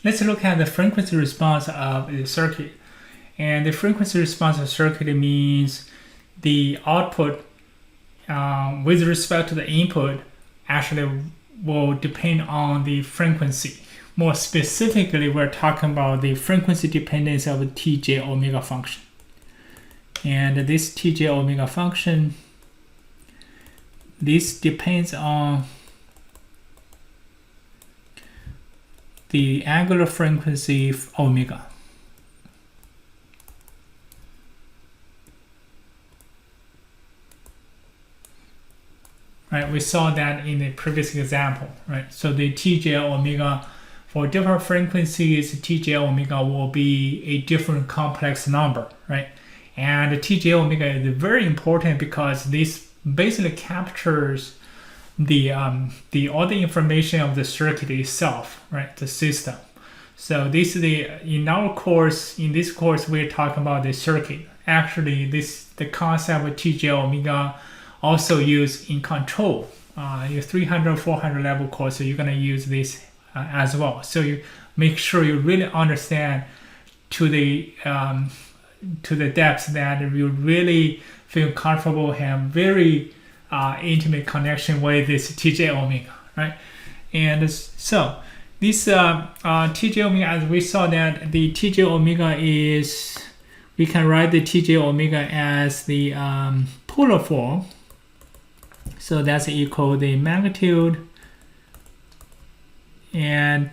let's look at the frequency response of the circuit. And the frequency response of circuit means the output with respect to the input actually will depend on the frequency. More specifically, we're talking about the frequency dependence of the Tj omega function. And this Tj omega function, this depends on the angular frequency omega. Right, we saw that in the previous example, right? So the Tj omega for different frequencies, Tj omega will be a different complex number, right? And the Tj omega is very important because this basically captures the all the information of the circuit itself, right? The system. So this is in this course we're talking about the circuit. Actually, the concept of Tj omega also used in control. Your 300, 400 level course, so you're gonna use this as well. So you make sure you really understand to the depths that you really feel comfortable, have very intimate connection with this Tj omega, right? And so this Tj omega, as we saw that the Tj omega is, we can write the Tj omega as the polar form. So that's equal the magnitude and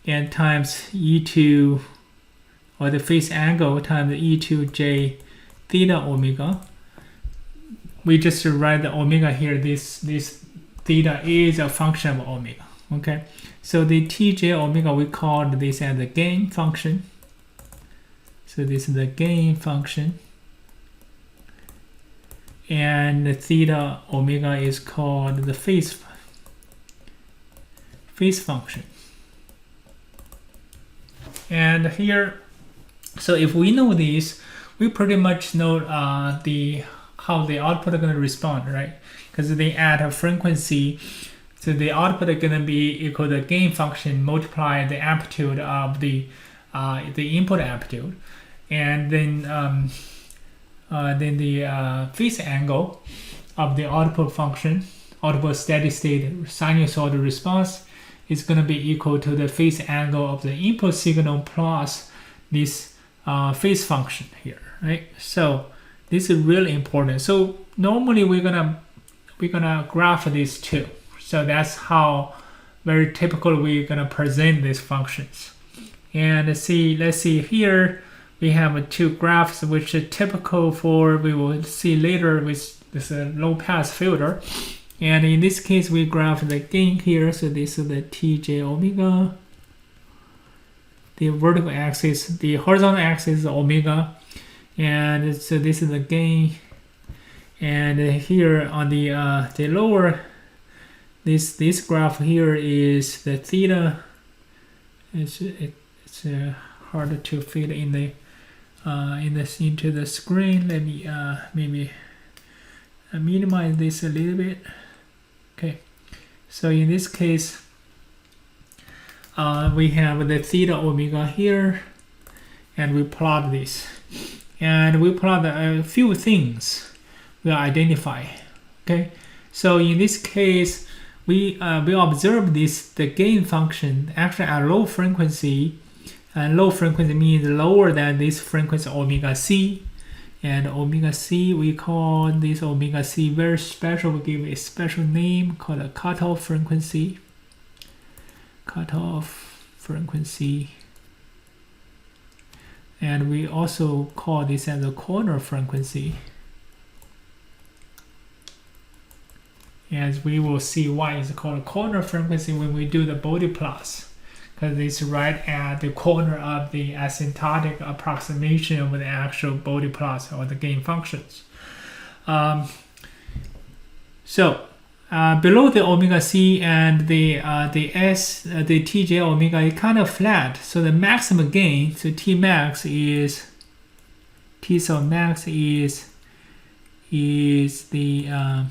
times E2, or the phase angle times E2j theta omega. We just write the omega here. This theta is a function of omega. Okay, so the Tj omega, we called this as the gain function. So this is the gain function. And the theta omega is called the phase function. And here, so if we know this, we pretty much know how the output is going to respond, right? Because they add a frequency, so the output is going to be equal to the gain function multiply the amplitude of the input amplitude, and then the phase angle of the output function, output steady state sinusoidal response, is going to be equal to the phase angle of the input signal plus this phase function here, right? So this is really important. So normally we're gonna graph these two. So that's how very typical we're gonna present these functions. And let's see here. We have two graphs which are typical for, we will see later with this low pass filter. And in this case, we graph the gain here. So this is the Tj omega. The vertical axis, the horizontal axis is omega. And so this is the gain. And here on the lower, this graph here is the theta. It's harder to fit in the into the screen. Let me maybe minimize this a little bit. Okay, so in this case, we have the theta omega here, and we plot this, and we plot a few things we identify. Okay, so in this case, we observe the gain function actually at low frequency. And low frequency means lower than this frequency omega c. And omega c, we call this omega c very special. We give it a special name called a cutoff frequency. Cutoff frequency. And we also call this as a corner frequency. As we will see why it's called a corner frequency when we do the Bode plots. Because it's right at the corner of the asymptotic approximation of the actual Bode plots or the gain functions. So below the omega c and the Tj omega is kind of flat. So the maximum gain, so T max is the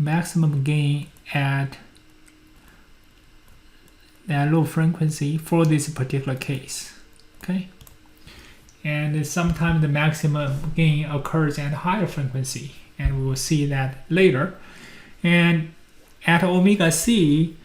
maximum gain at that low frequency for this particular case. Okay, and sometimes the maximum gain occurs at higher frequency, and we will see that later. And at omega c,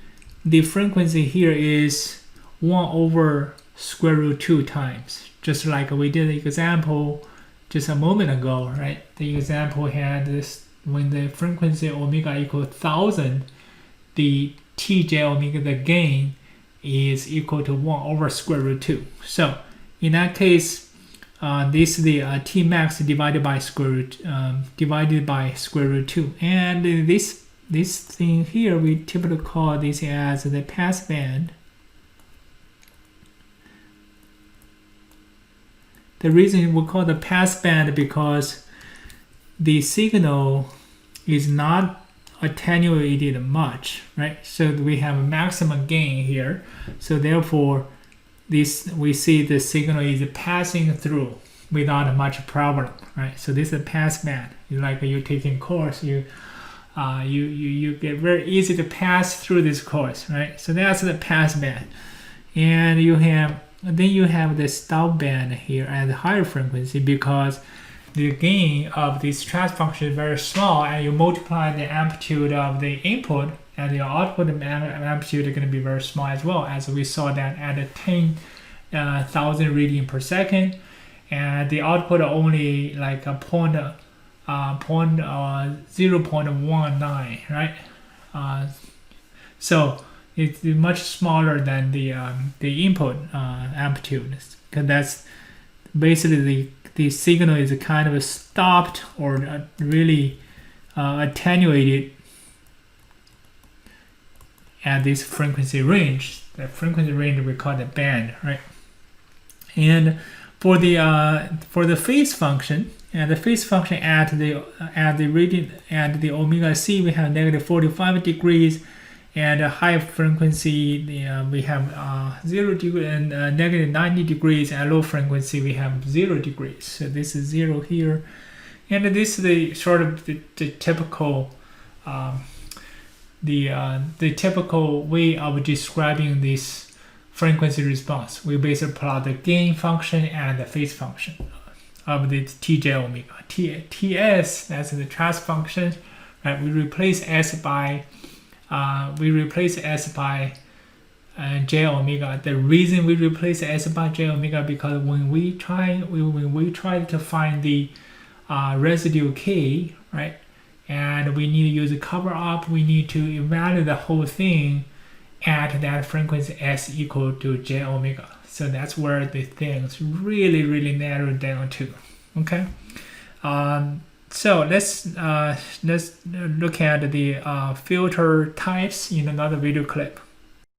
the frequency here is 1 over square root 2 times, just like we did the example just a moment ago, right? The example had this, when the frequency omega equals 1000, the tj omega, the gain, is equal to 1 over square root 2. So in that case, this is the t max divided by square root 2, and this thing here we typically call this as the pass band. The reason we call the pass band because the signal is not attenuated much, right? So we have a maximum gain here. So therefore, this we see the signal is passing through without much problem, right? So this is a pass band. Like you're taking course, you get very easy to pass through this course, right? So that's the pass band, and then you have the stop band here at the higher frequency because the gain of this transfer function is very small, and you multiply the amplitude of the input, and your output amplitude is going to be very small as well, as we saw that at 10,000 reading per second, and the output only like a 0.19, right? So it's much smaller than the input amplitude, because that's basically the signal is kind of stopped or really attenuated at this frequency range. The frequency range we call the band, right? And for the phase function, and the phase function at the omega c, we have negative 45 degrees, and a high frequency we have 0 degree and negative 90 degrees. At low frequency we have 0 degrees. So this is 0 here, and this is the sort of the typical the typical way of describing this frequency response. We basically plot the gain function and the phase function of the tj omega. Ts, that's the transfer function, right? We replace s by j omega. The reason we replace s by j omega because when we try to find the residue k, right, and we need to use a cover up, we need to evaluate the whole thing at that frequency s equal to j omega. So that's where the things really narrow down to. Okay. So let's look at the filter types in another video clip.